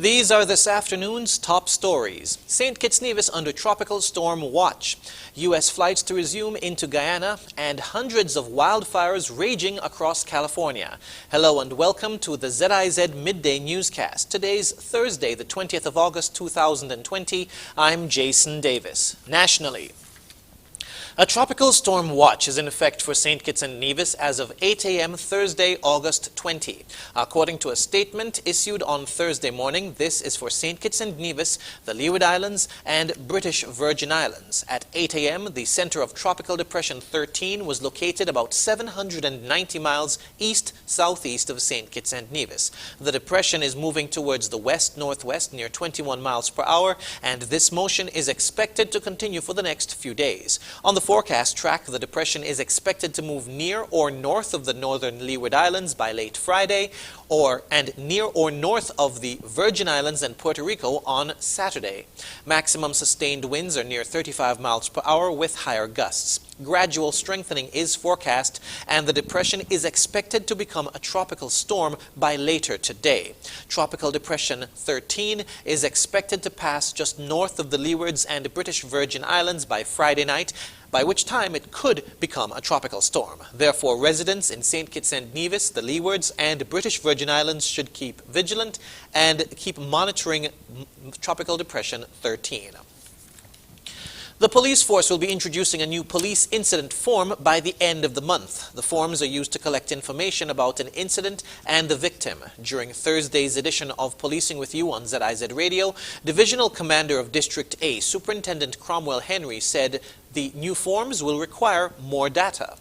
These are this afternoon's top stories. St. Kitts Nevis under tropical storm watch. U.S. flights to resume into Guyana, and hundreds of wildfires raging across California. Hello and welcome to the ZIZ Midday newscast. Today's Thursday, the 20th of August 2020. I'm Jason Davis. Nationally, a tropical storm watch is in effect for St. Kitts and Nevis as of 8 a.m. Thursday, August 20. According to a statement issued on Thursday morning, this is for St. Kitts and Nevis, the Leeward Islands, and British Virgin Islands. At 8 a.m., the center of Tropical Depression 13 was located about 790 miles east-southeast of St. Kitts and Nevis. The depression is moving towards the west-northwest near 21 miles per hour, and this motion is expected to continue for the next few days. On the forecast track, the depression is expected to move near or north of the northern Leeward Islands by late Friday, and near or north of the Virgin Islands and Puerto Rico on Saturday. Maximum sustained winds are near 35 miles per hour with higher gusts. Gradual strengthening is forecast, and the depression is expected to become a tropical storm by later today. Tropical Depression 13 is expected to pass just north of the Leewards and British Virgin Islands by Friday night, by which time it could become a tropical storm. Therefore, residents in St. Kitts and Nevis, the Leewards, and British Virgin Islands should keep vigilant and keep monitoring Tropical Depression 13. The police force will be introducing a new police incident form by the end of the month. The forms are used to collect information about an incident and the victim. During Thursday's edition of Policing with You on ZIZ Radio, Divisional Commander of District A, Superintendent Cromwell Henry, said the new forms will require more data.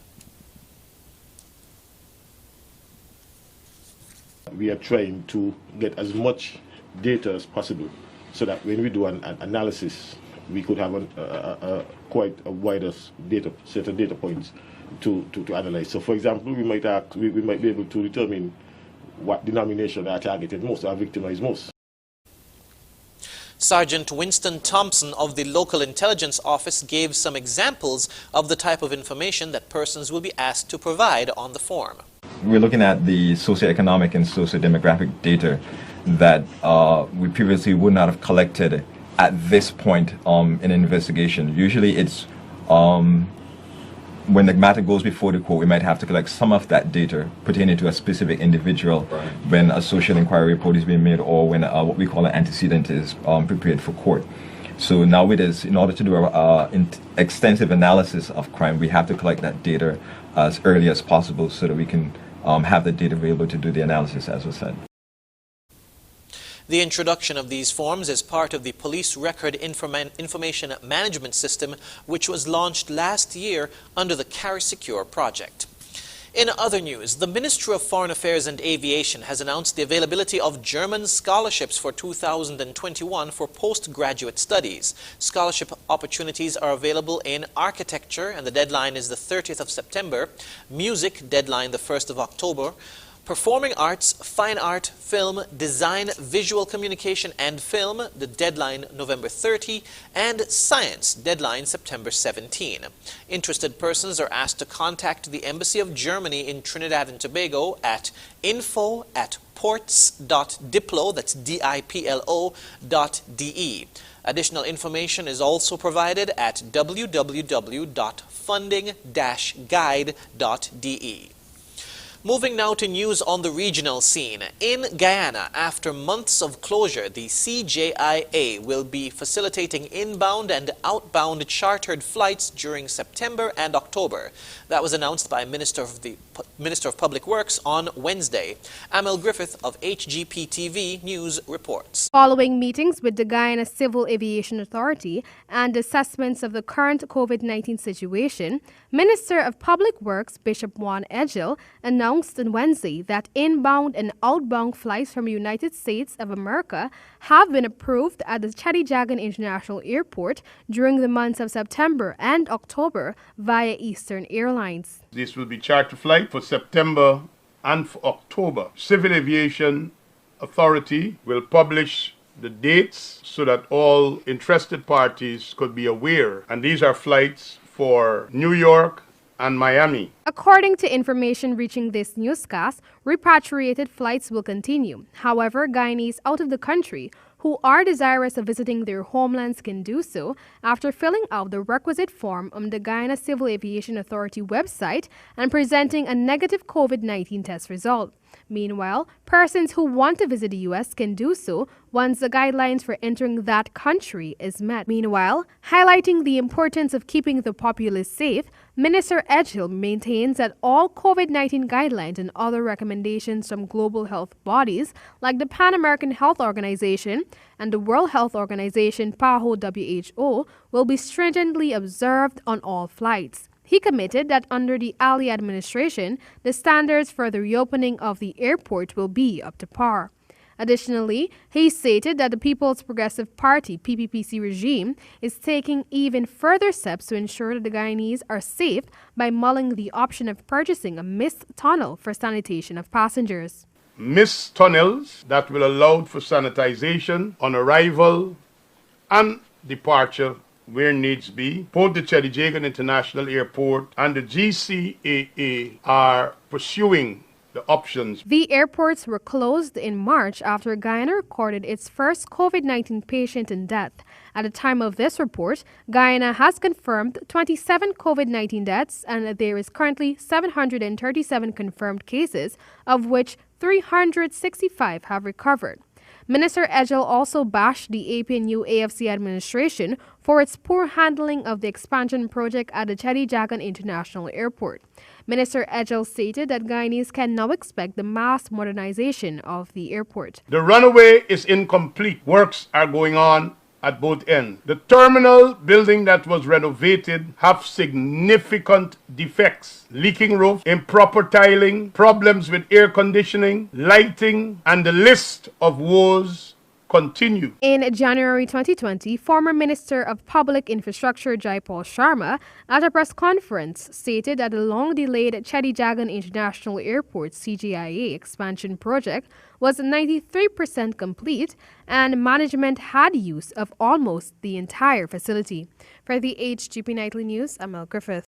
We are trying to get as much data as possible so that when we do an analysis, we could have quite a wider set of data points to analyze. So, for example, we might be able to determine what denomination are targeted most, are victimized most. Sergeant Winston Thompson of the Local Intelligence Office gave some examples of the type of information that persons will be asked to provide on the form. We're looking at the socioeconomic and socio-demographic data that we previously would not have collected at this point in an investigation. Usually it's when the matter goes before the court, we might have to collect some of that data pertaining to a specific individual when a social inquiry report is being made or when what we call an antecedent is prepared for court. So now it is, in order to do an extensive analysis of crime, we have to collect that data as early as possible so that we can have the data available to do the analysis, as was said. The introduction of these forms is part of the Police Record Information Management System, which was launched last year under the Carry Secure project. In other news, the Ministry of Foreign Affairs and Aviation has announced the availability of German scholarships for 2021 for postgraduate studies. Scholarship opportunities are available in architecture, and the deadline is the 30th of September, music, deadline the 1st of October, performing arts, fine art, film, design, visual communication and film, the deadline November 30, and science, deadline September 17. Interested persons are asked to contact the Embassy of Germany in Trinidad and Tobago at info@ports.diplo, that's DIPLO.de. Additional information is also provided at www.funding-guide.de. Moving now to news on the regional scene. In Guyana, after months of closure, the CJIA will be facilitating inbound and outbound chartered flights during September and October. That was announced by Minister of Public Works on Wednesday. Amel Griffith of HGP-TV News reports. Following meetings with the Guyana Civil Aviation Authority and assessments of the current COVID-19 situation, Minister of Public Works Bishop Juan Edgel announced on Wednesday that inbound and outbound flights from the United States of America have been approved at the Chadijagan International Airport during the months of September and October via Eastern Airlines. This will be charter flight for September and for October. Civil Aviation Authority will publish the dates so that all interested parties could be aware. And these are flights for New York, and Miami. According to information reaching this newscast, repatriated flights will continue. However, Guyanese out of the country who are desirous of visiting their homelands can do so after filling out the requisite form on the Guyana Civil Aviation Authority website and presenting a negative COVID-19 test result. Meanwhile, persons who want to visit the U.S. can do so once the guidelines for entering that country is met. Meanwhile, highlighting the importance of keeping the populace safe, Minister Edghill maintains that all COVID-19 guidelines and other recommendations from global health bodies like the Pan American Health Organization and the World Health Organization WHO will be stringently observed on all flights. He committed that under the Ali administration, the standards for the reopening of the airport will be up to par. Additionally, he stated that the People's Progressive Party PPPC regime is taking even further steps to ensure that the Guyanese are safe by mulling the option of purchasing a mist tunnel for sanitation of passengers. Mist tunnels that will allow for sanitization on arrival and departure where needs be. Both the Chedijagan International Airport and the GCAA are pursuing the options. The airports were closed in March after Guyana recorded its first COVID-19 patient in death. At the time of this report, Guyana has confirmed 27 COVID-19 deaths and there is currently 737 confirmed cases, of which 365 have recovered. Minister Edghill also bashed the APNU AFC administration for its poor handling of the expansion project at the Chedijagan International Airport. Minister Edghill stated that Guyanese can now expect the mass modernization of the airport. The runway is incomplete. Works are going on at both ends. The terminal building that was renovated have significant defects. Leaking roof, improper tiling, problems with air conditioning, lighting, and the list of woes continue. In January 2020, former Minister of Public Infrastructure Jaipal Sharma at a press conference stated that the long-delayed Chedijagan International Airport CGIA expansion project was 93% complete and management had use of almost the entire facility. For the HGP Nightly News, I'm Mel Griffith.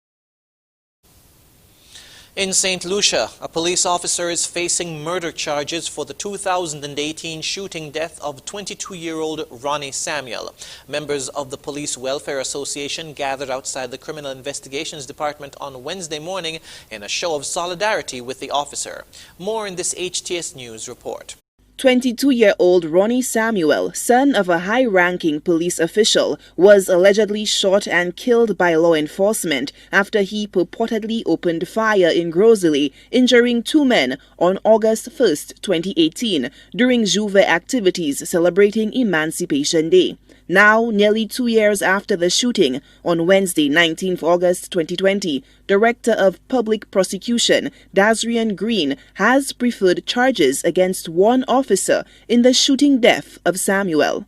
In St. Lucia, a police officer is facing murder charges for the 2018 shooting death of 22-year-old Ronnie Samuel. Members of the Police Welfare Association gathered outside the Criminal Investigations Department on Wednesday morning in a show of solidarity with the officer. More in this HTS News report. 22-year-old Ronnie Samuel, son of a high-ranking police official, was allegedly shot and killed by law enforcement after he purportedly opened fire in Grosley, injuring 2 men on August 1, 2018, during Juve activities celebrating Emancipation Day. Now, nearly 2 years after the shooting, on Wednesday, 19th August 2020, Director of Public Prosecution, Dasrian Green, has preferred charges against one officer in the shooting death of Samuel.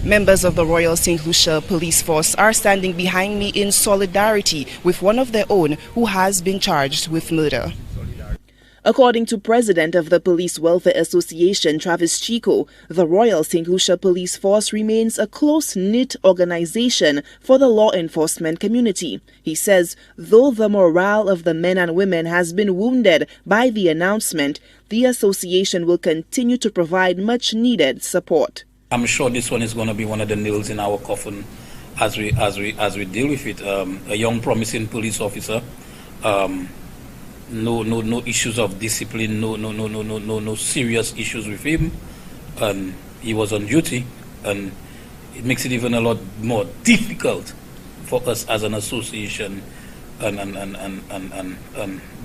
Members of the Royal St. Lucia Police Force are standing behind me in solidarity with one of their own who has been charged with murder. According to President of the Police Welfare Association, Travis Chico, the Royal St. Lucia Police Force remains a close-knit organization for the law enforcement community. He says, though the morale of the men and women has been wounded by the announcement, the association will continue to provide much-needed support. I'm sure this one is going to be one of the nails in our coffin as we deal with it. A young, promising police officer. No issues of discipline, no serious issues with him, and he was on duty, and it makes it even a lot more difficult for us as an association, and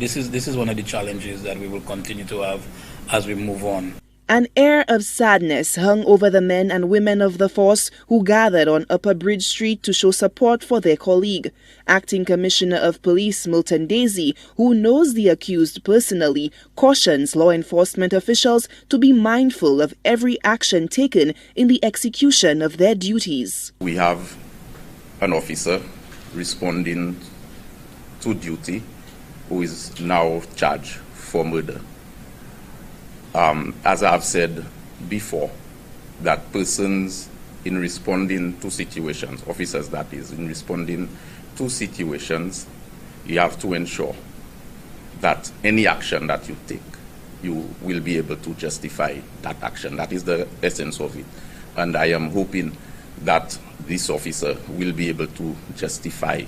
this is one of the challenges that we will continue to have as we move on. An air of sadness hung over the men and women of the force who gathered on Upper Bridge Street to show support for their colleague. Acting Commissioner of Police Milton Daisy, who knows the accused personally, cautions law enforcement officials to be mindful of every action taken in the execution of their duties. We have an officer responding to duty who is now charged for murder. As I've said before, that persons in responding to situations, officers that is, in responding to situations, you have to ensure that any action that you take, you will be able to justify that action. That is the essence of it. And I am hoping that this officer will be able to justify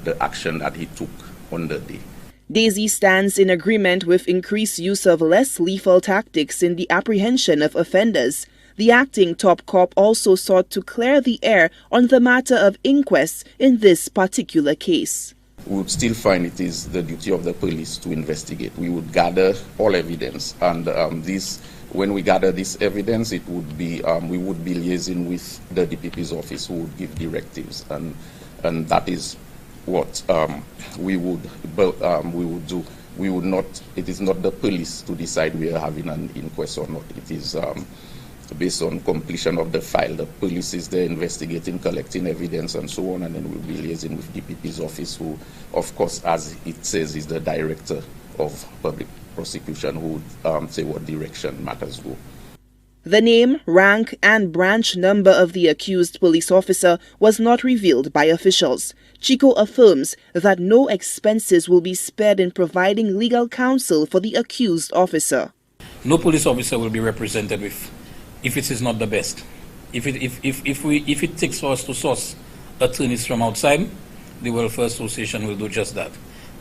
the action that he took on the day. Daisy stands in agreement with increased use of less lethal tactics in the apprehension of offenders. The acting top cop also sought to clear the air on the matter of inquests in this particular case. We would still find it is the duty of the police to investigate. We would gather all evidence, and when we gather this evidence, it would be we would be liaising with the DPP's office, who would give directives, and that is what we would do. We would not. It is not the police to decide we are having an inquest or not. It is based on completion of the file. The police is there investigating, collecting evidence, and so on, and then we'll be liaising with DPP's office, who, of course, as it says, is the director of public prosecution, who would say what direction matters go. The name, rank, and branch number of the accused police officer was not revealed by officials. Chico affirms that no expenses will be spared in providing legal counsel for the accused officer. No police officer will be represented if it is not the best. If it takes for us to source attorneys from outside, the Welfare Association will do just that.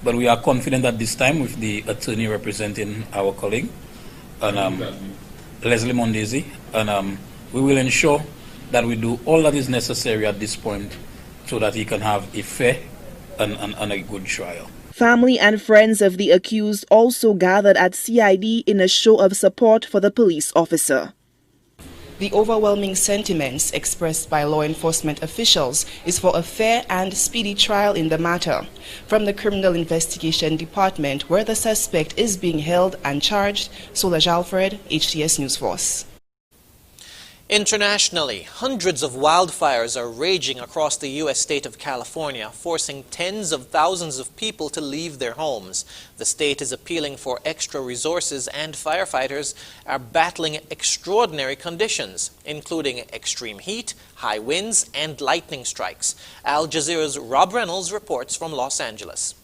But we are confident at this time with the attorney representing our colleague, and Leslie Mondesi, and we will ensure that we do all that is necessary at this point so that he can have a fair and a good trial. Family and friends of the accused also gathered at CID in a show of support for the police officer. The overwhelming sentiments expressed by law enforcement officials is for a fair and speedy trial in the matter. From the Criminal Investigation Department, where the suspect is being held and charged, Solange Alfred, HTS News Force. Internationally, hundreds of wildfires are raging across the U.S. state of California, forcing tens of thousands of people to leave their homes. The state is appealing for extra resources, and firefighters are battling extraordinary conditions, including extreme heat, high winds, and lightning strikes. Al Jazeera's Rob Reynolds reports from Los Angeles.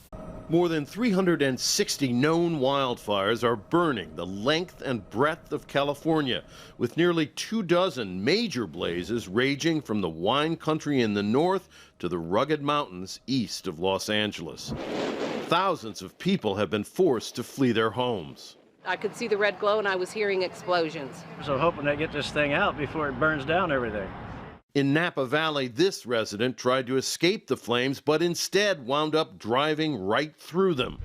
More than 360 known wildfires are burning the length and breadth of California, with nearly 24 major blazes raging from the wine country in the north to the rugged mountains east of Los Angeles. Thousands of people have been forced to flee their homes. I could see the red glow and I was hearing explosions. So hoping they get this thing out before it burns down everything. In Napa Valley, this resident tried to escape the flames, but instead wound up driving right through them.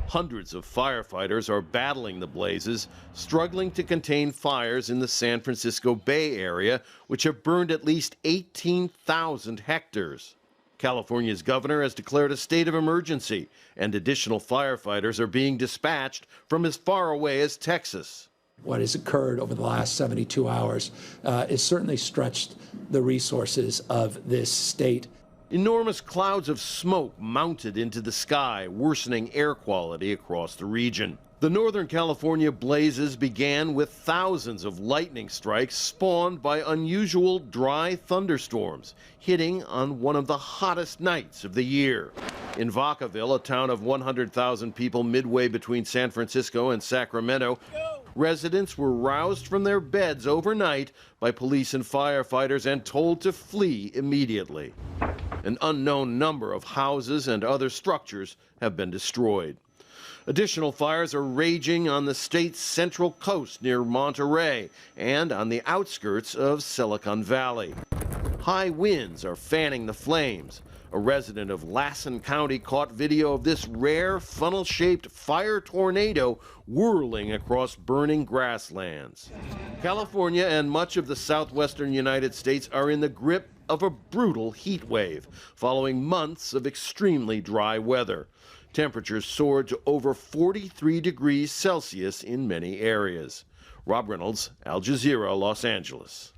Hundreds of firefighters are battling the blazes, struggling to contain fires in the San Francisco Bay Area, which have burned at least 18,000 hectares. California's governor has declared a state of emergency, and additional firefighters are being dispatched from as far away as Texas. What has occurred over the last 72 hours has certainly stretched the resources of this state. Enormous clouds of smoke mounted into the sky, worsening air quality across the region. The Northern California blazes began with thousands of lightning strikes spawned by unusual dry thunderstorms, hitting on one of the hottest nights of the year. In Vacaville, a town of 100,000 people midway between San Francisco and Sacramento, residents were roused from their beds overnight by police and firefighters and told to flee immediately. An unknown number of houses and other structures have been destroyed. Additional fires are raging on the state's central coast near Monterey and on the outskirts of Silicon Valley. High winds are fanning the flames. A resident of Lassen County caught video of this rare funnel-shaped fire tornado whirling across burning grasslands. California and much of the southwestern United States are in the grip of a brutal heat wave following months of extremely dry weather. Temperatures soared to over 43 degrees Celsius in many areas. Rob Reynolds, Al Jazeera, Los Angeles.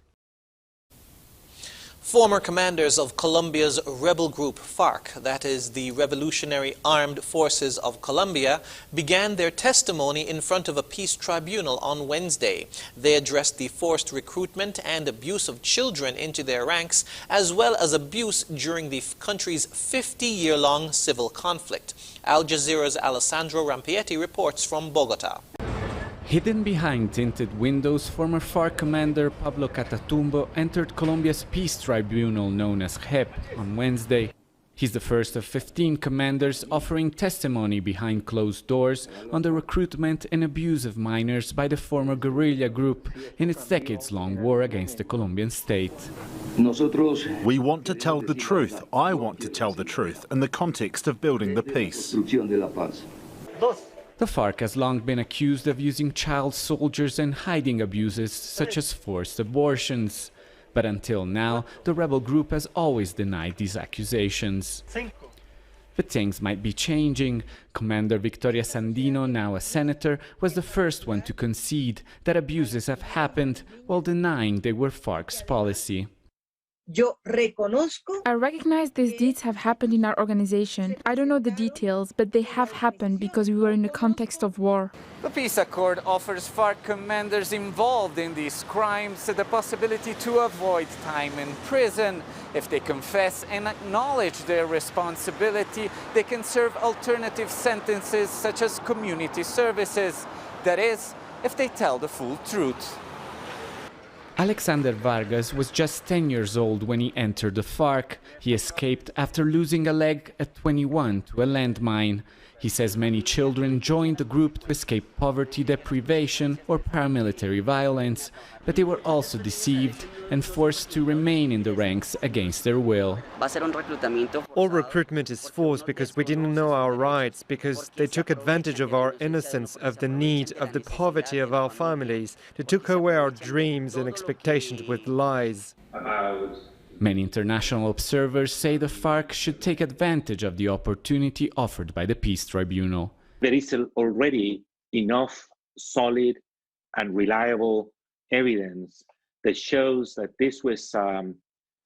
Former commanders of Colombia's rebel group FARC, that is the Revolutionary Armed Forces of Colombia, began their testimony in front of a peace tribunal on Wednesday. They addressed the forced recruitment and abuse of children into their ranks, as well as abuse during the country's 50-year-long civil conflict. Al Jazeera's Alessandro Rampietti reports from Bogota. Hidden behind tinted windows, former FARC commander Pablo Catatumbo entered Colombia's peace tribunal known as JEP on Wednesday. He's the first of 15 commanders offering testimony behind closed doors on the recruitment and abuse of minors by the former guerrilla group in its decades-long war against the Colombian state. We want to tell the truth. I want to tell the truth in the context of building the peace. The FARC has long been accused of using child soldiers and hiding abuses such as forced abortions. But until now, the rebel group has always denied these accusations. But things might be changing. Commander Victoria Sandino, now a senator, was the first one to concede that abuses have happened while denying they were FARC's policy. I recognize these deeds have happened in our organization. I don't know the details, but they have happened because we were in the context of war. The peace accord offers FARC commanders involved in these crimes the possibility to avoid time in prison. If they confess and acknowledge their responsibility, they can serve alternative sentences such as community services. That is, if they tell the full truth. Alexander Vargas was just 10 years old when he entered the FARC. He escaped after losing a leg at 21 to a landmine. He says many children joined the group to escape poverty, deprivation or paramilitary violence, but they were also deceived and forced to remain in the ranks against their will. All recruitment is forced because we didn't know our rights, because they took advantage of our innocence, of the need, of the poverty of our families. They took away our dreams and expectations with lies. Many international observers say the FARC should take advantage of the opportunity offered by the peace tribunal. There is already enough solid and reliable evidence that shows that this was a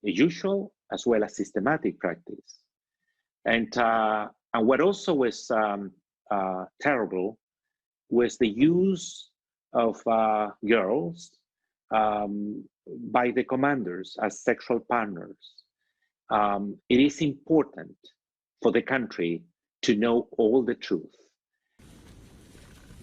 usual as well as systematic practice. And what also was terrible was the use of girls by the commanders as sexual partners. It is important for the country to know all the truth.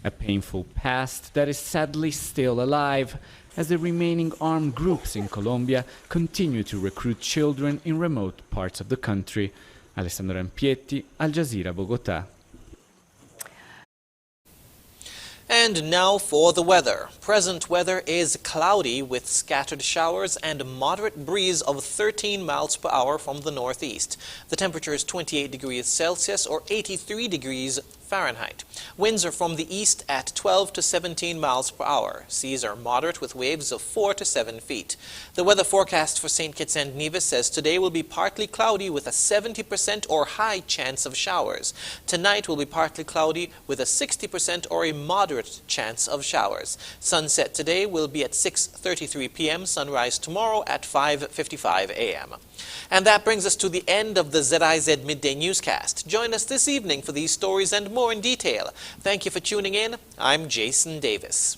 A painful past that is sadly still alive, as the remaining armed groups in Colombia continue to recruit children in remote parts of the country. Alessandro Rampietti, Al Jazeera, Bogota. And now for the weather. Present weather is cloudy with scattered showers and a moderate breeze of 13 miles per hour from the northeast. The temperature is 28 degrees Celsius or 83 degrees Fahrenheit. Winds are from the east at 12 to 17 miles per hour. Seas are moderate with waves of 4 to 7 feet. The weather forecast for St. Kitts and Nevis says today will be partly cloudy with a 70% or high chance of showers. Tonight will be partly cloudy with a 60% or a moderate chance of showers. Sunset today will be at 6:33 p.m., sunrise tomorrow at 5:55 a.m. And that brings us to the end of the ZIZ Midday Newscast. Join us this evening for these stories and more in detail. Thank you for tuning in. I'm Jason Davis.